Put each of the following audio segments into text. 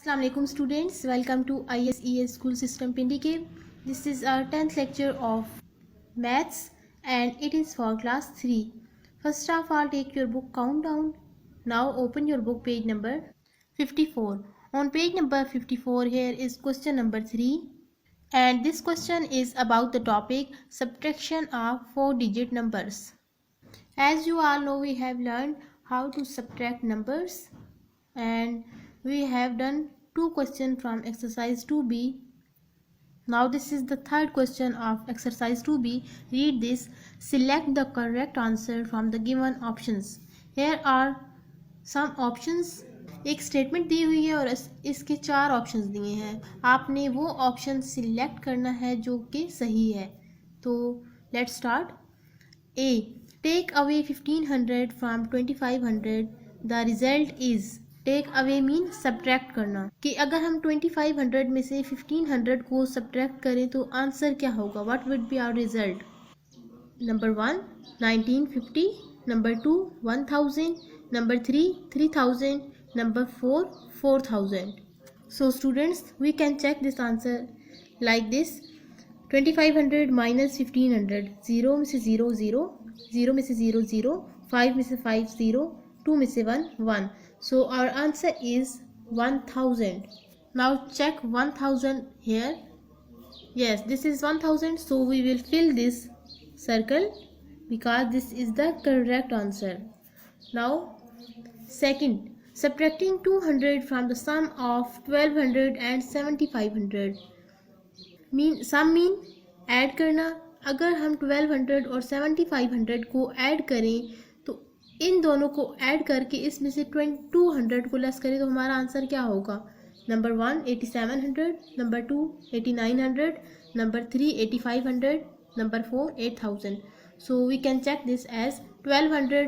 Assalamualaikum students, welcome to ISES School System Pindike. This is our 10th lecture of Maths and it is for class 3. First of all, take your book countdown. Now open your book page number 54. On page number 54 here is question number 3 and this question is about the topic subtraction of 4-digit numbers. As you all know, we have learned how to subtract numbers and we have done 2 questions from exercise 2b. Now this is the third question of exercise 2b. Read this. Select the correct answer from the given options. Here are some options. एक statement दी हुई है और इसके 4 options दिए हैं. आपने वो option select करना है जो कि सही है. तो let's start. A. Take away 1500 from 2500. The result is. Take away mean subtract करना. कि अगर हम 2500 में से 1500 को सब्ट्रैक्ट करें तो आंसर क्या होगा. What would be our result. Number 1 1950, number 2 1000, number 3 3000, number 4 4000. So students we can check this answer like this. 2500 minus 1500. 0 में से 0 0, 0 में से 0 0, 5 में से 5 0, 2 में से 1 1. So our answer is 1000. Now check 1000 here. Yes, this is 1000. So we will fill this circle because this is the correct answer. Now second, subtracting 200 from the sum of 1200 and 7500. Sum mean add करना. अगर हम 1200 और 7500 को add करें तो इन दोनों को add करके इसमें से 200 को लेस करें तो हमारा आंसर क्या होगा. Number 1 8700, number 2 8900, number 3 8500, number 4 8000. So we can check this as 1200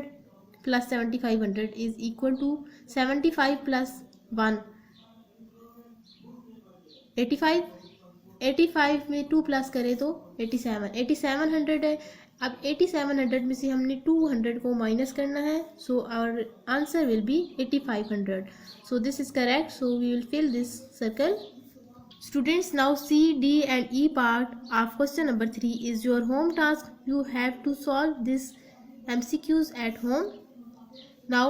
plus 7500 is equal to 75 plus 1 85. 85 में 2 प्लस करें तो 8700 है. अब 8700 में से हमने 200 को माइनस करना है. So our answer will be 8500. So this is correct. So we will fill this circle. Students now C, D and E part of question number 3 is your home task. You have to solve this MCQs at home. Now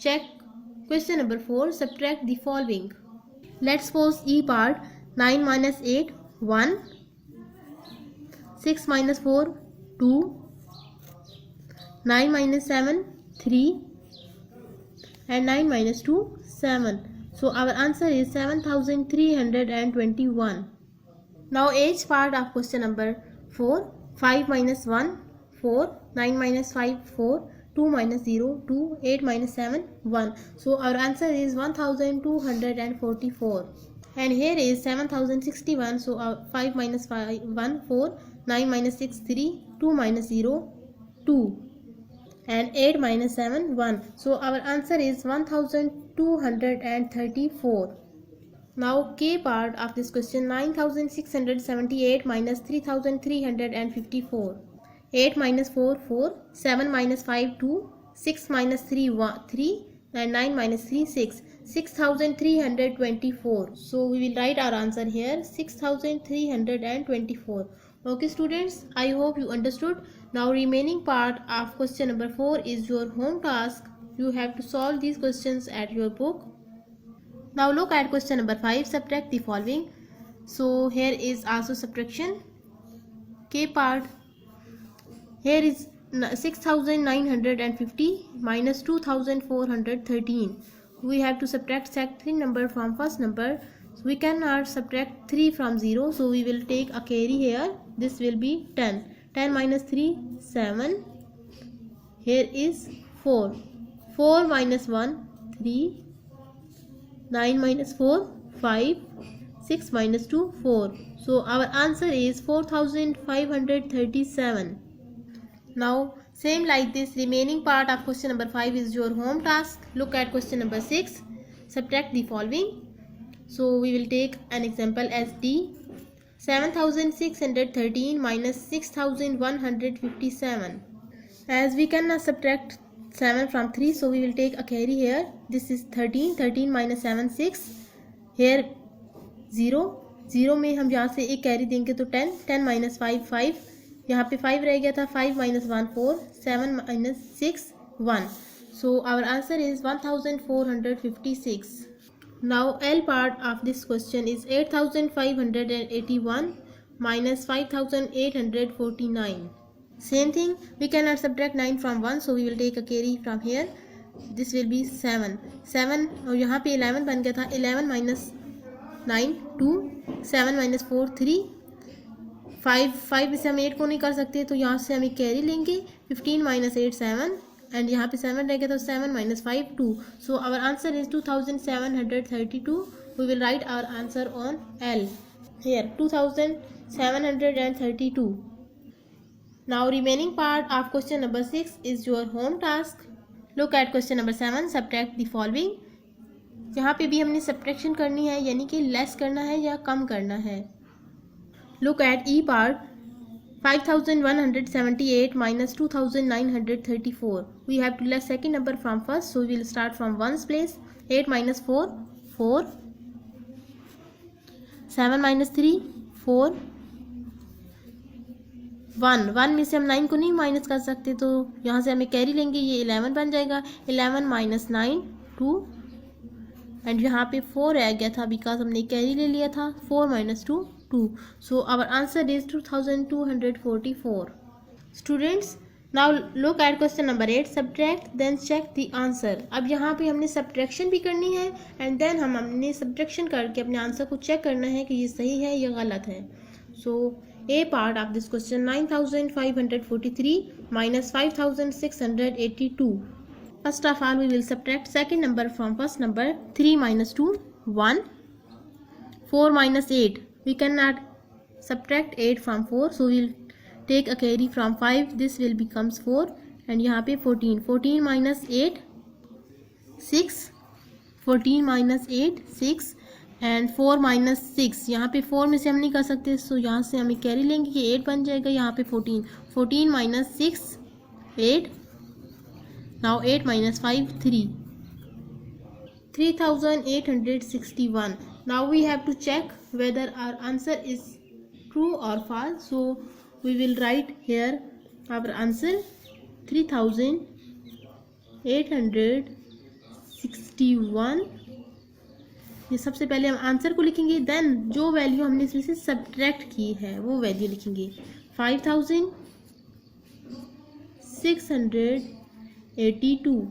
check question number 4. Subtract the following. Let's pause E part. 9 minus 8 1, 6 minus 4 2, 9 minus 7 3 and 9 minus 2 7. So our answer is 7321. Now H part of question number 4. 5 minus 1 4, 9 minus 5 4, 2 minus 0 2, 8 minus 7 1. So our answer is 1244. And here is 7061. So 5 minus 5 1 4, 9 minus 6 3, 2 minus 0 2 and 8 minus 7 1. So our answer is 1234. Now K part of this question. 9678 minus 3354. 8 minus 4 4, 7 minus 5 2, 6 minus 3 1 3 and 9 minus 3 6. 6324. So we will write our answer here 6324. Okay students, I hope you understood. Now remaining part of question number 4 is your home task. You have to solve these questions at your book. Now look at question number 5. Subtract the following. So here is also subtraction. K part. Here is 6950 minus 2413. We have to subtract second number from first number. So we cannot subtract 3 from 0. So we will take a carry here. This will be 10. 10 minus 3 7. Here is 4. 4 minus 1 3. 9 minus 4 5. 6 minus 2 4. So our answer is 4537. Now same like this, remaining part of question number 5 is your home task. Look at question number 6. Subtract the following. So we will take an example as D. 7613 minus 6157. As we cannot subtract 7 from 3, so we will take a carry here. This is 13. 13 minus 7 6. Hair 0 0 में हम यहाँ से एक carry देंगे तो 10 10 minus 5 5, यहाँ पे 5 रह गया था, 5 minus 1 4, 7 minus 6 1. So our answer is 1456. Now L part of this question is 8581 minus 5849. Same thing, we cannot subtract 9 from 1, so we will take a carry from here. This will be 7 और यहाँ पे 11 बन गया था. 11 minus 9 2, 7 minus 4 3, 5 से हम 8 को नहीं कर सकते तो यहाँ से हम एक कैरी लेंगे. 15 माइनस 8 7 एंड यहाँ पे 7 रह गया तो 7 minus 5 2. So our answer is 2732. We will write our answer on L here 2732. Now remaining part of question number 6 is your home task. Look at question number 7. Subtract the following. यहाँ पे भी हमने subtraction करनी है, यानी कि less करना है या कम करना है. Look at E part. 5178 minus 2934. We have to less second number from first, so we will start from ones place. 8 minus 4 4, 7 minus 3 4, 1 में से हम 9 को नहीं माइनस कर सकते तो यहाँ से हमें कैरी लेंगे, ये 11 बन जाएगा. 11 माइनस 9 2 एंड यहाँ पे 4 रह गया था बिकॉज हमने कैरी ले लिया था. 4 minus 2 2. So our answer is 2244. Students, now look at question number 8. Subtract then check the answer. अब यहाँ पे हमने सब्ट्रैक्शन भी करनी है एंड देन हमने सब्ट्रैक्शन करके अपने आंसर को चेक करना है कि ये सही है या गलत है. So A part of this question 9543 minus 5682. First of all, we will subtract second number from first number. 3 minus 2 1, 4 minus 8. We cannot subtract 8 from 4, so we will take a carry from 5. This will becomes 4 and यहाँ पे 14. 14 minus 8 6, 14 minus 8 6 and 4 minus 6. यहाँ पे 4 में से हम नहीं कर सकते, सो यहाँ से हमें कैरी लेंगे कि 8 बन जाएगा. यहाँ पे 14 14 minus 6 8. Now 8 minus 5 3, 3861. Now we have to check whether our answer is true or false. So we will write here our answer 3861. ये सबसे पहले हम आंसर को लिखेंगे, देन जो वैल्यू हमने इसमें से सब्ट्रैक्ट की है वो वैल्यू लिखेंगे. 5682.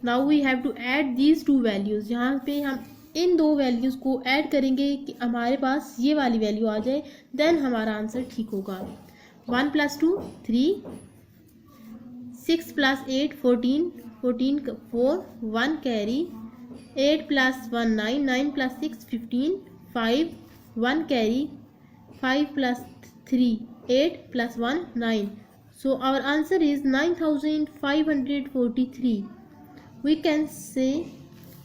Now we have to add these two values. यहाँ पे हम इन दो वैल्यूज़ को ऐड करेंगे कि हमारे पास ये वाली वैल्यू आ जाए, देन हमारा आंसर ठीक होगा. 1 + 2 3, 6 + 8 14, 14 4 1 carry, 8 + 1 9, 9 + 6 15, 5 1 carry, 5 + 3 8 + 1 9. So our answer is 9543. We can say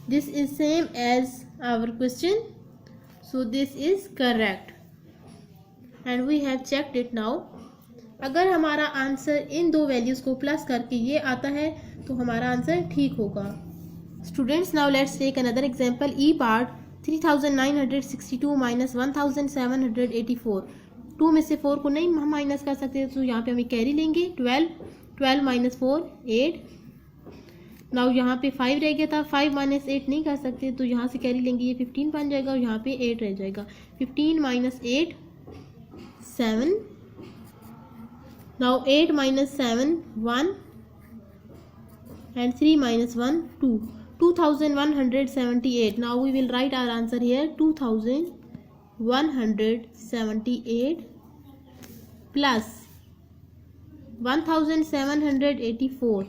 this is same as our question, so this is correct and we have checked it now. अगर हमारा आंसर इन दो वैल्यूज़ को plus करके ये आता है तो हमारा आंसर ठीक होगा. Students, now let's take another example. E part 3962 minus 1784. 2 में से 4 को नहीं हम माइनस कर सकते तो यहाँ पे हम कैरी लेंगे. 12 माइनस 4 8. नाउ यहाँ पे 5 रह गया था, 5 माइनस 8 नहीं कर सकते तो यहाँ से कैरी लेंगे, ये 15 बन जाएगा और यहाँ पे 8 रह जाएगा. 15 minus 8 7. Now 8 minus 7 1 and 3 minus 1 2. 2178. Now we will write our answer here 2178 plus 1784.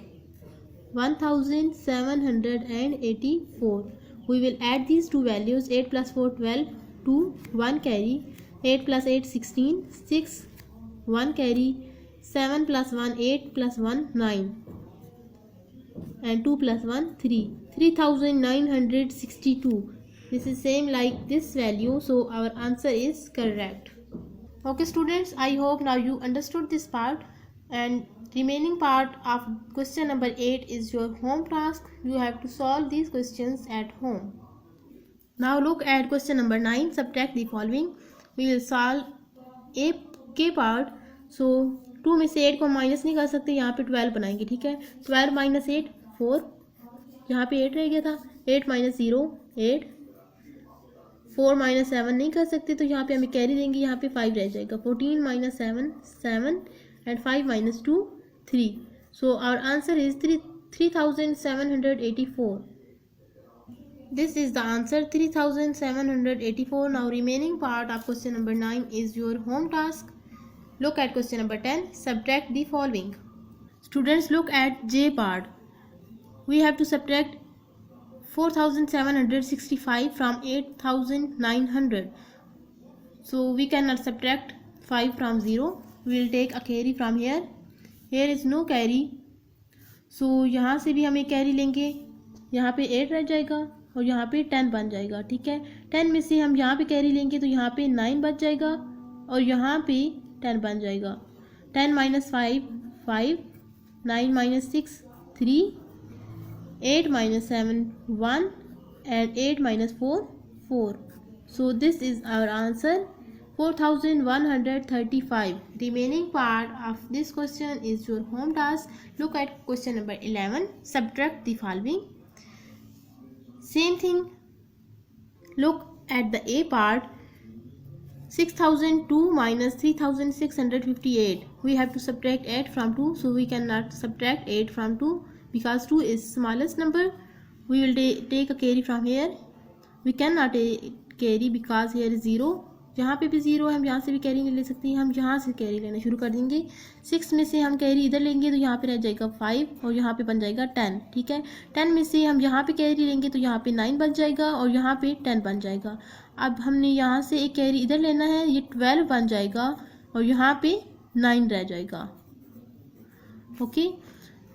1784. We will add these two values. 8 plus 4 12, 2 1 carry, 8 plus 8 16, 6 1 carry, 7 plus 1 8 plus 1 9 and 2 plus 1 3. 3962. This is same like this value, so our answer is correct. Okay students, I hope now you understood this part and Remaining part of question number 8 is your home task. You have to solve these questions at home. Now look at question number 9. Subtract the following. We will solve a के part. So 2 में से 8 को minus नहीं कर सकते, यहाँ पे 12 बनाएंगे. ठीक है, 12 माइनस 8 4, यहाँ पे 8 रह गया था. 8 माइनस 0 8, 4 माइनस 7 नहीं कर सकते तो यहाँ पे हमें कैरी देंगे, यहाँ पे 5 रह जाएगा. 14 minus 7 7 and 5 minus 2 3. So our answer is 3784. This is the answer, 3784. Now remaining part of question number 9 is your home task. Look at question number 10. Subtract the following. Students, look at J part. We have to subtract 4765 from 8900. So we cannot subtract 5 from 0. We will take a carry from here. Here is no carry. So यहाँ से भी हम एक carry लेंगे, यहाँ पे 8 रह जाएगा और यहाँ पे 10 बन जाएगा. ठीक है, 10 में से हम यहाँ पे कैरी लेंगे तो यहाँ पे 9 बच जाएगा और यहाँ पे 10 बन जाएगा. 10 minus 5 5, 9 minus 6 3, 8 minus 7 1 and 8 minus 4 4. So this is our answer, 4135. Remaining part of this question is your home task. Look at question number 11. Subtract the following. Same thing. Look at the A part. 6002 minus 3658. We have to subtract 8 from 2. So we cannot subtract 8 from 2 because 2 is smallest number. We will take a carry from here. We cannot carry because here is 0. यहाँ पे भी 0 है, हम यहाँ से भी carry नहीं ले सकते, हम यहाँ से कैरी लेना शुरू कर देंगे. 6 में से हम कैरी इधर लेंगे तो यहाँ पे रह जाएगा 5 और यहाँ पे बन जाएगा 10. ठीक है, 10 में से हम यहाँ पे कैरी लेंगे तो यहाँ पे 9 बन जाएगा और यहाँ पे 10 बन जाएगा. अब हमने यहाँ से एक कैरी इधर लेना है, ये 12 बन जाएगा और यहाँ पे 9 रह जाएगा. Okay,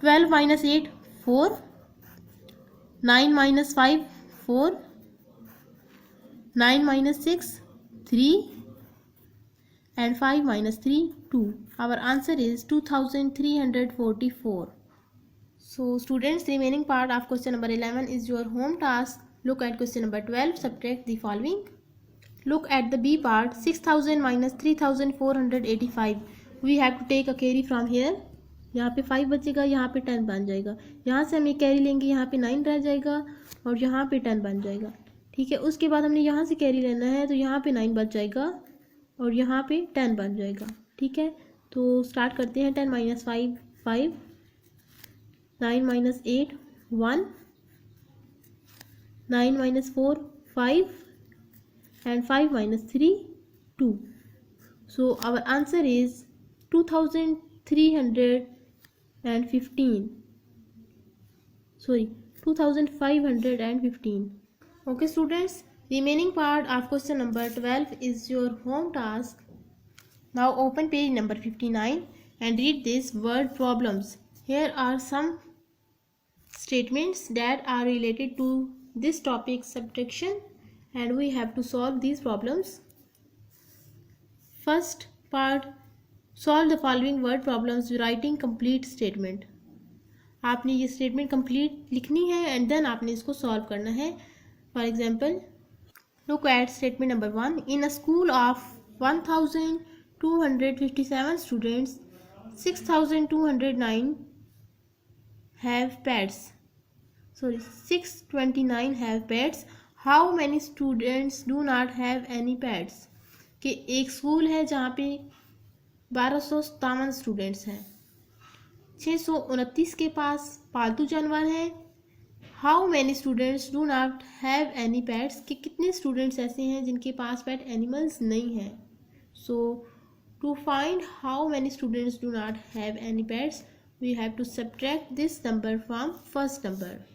12 minus 8 4, 9 minus 5 4, 9 minus 6 3 and 5 minus 3 2. Our answer is 2344. So students, remaining part of question number 11 is your home task. Look at question number 12. Subtract the following. Look at the B part. 6000 minus 3485. We have to take a carry from here. यहाँ पे 5 बचेगा, यहाँ पे 10 बन जाएगा. यहाँ से हम एक कैरी लेंगे, यहाँ पे 9 रह जाएगा और यहाँ पे 10 बन जाएगा. ठीक है, उसके बाद हमने यहाँ से कैरी लेना है तो यहाँ पे 9 बच जाएगा और यहाँ पे 10 बन जाएगा. ठीक है, तो स्टार्ट करते हैं. 10 minus 5 5, 9 minus 8 1, 9 minus 4 5 and 5 minus 3 2. So our answer is 2315. Sorry, 2515. Okay students, remaining part of question number 12 is your home task. Now open page number 59 and read these word problems. Here are some statements that are related to this topic, subtraction, and we have to solve these problems. First part, solve the following word problems writing complete statement. आपने ये statement complete लिखनी है and then आपने इसको solve करना है. For example, look at statement number 1. In a school of 1257 students, 6209 have pets. Sorry, 629 have pets. How many students do not have any pets? कि एक स्कूल है जहाँ पे 1257 स्टूडेंट्स हैं, 629 के पास पालतू जानवर हैं. How many students do not have any pets, कि कितने स्टूडेंट्स ऐसे हैं जिनके पास पेट एनिमल्स नहीं हैं. So to find how many students do not have any pets, we have to subtract this number from first number.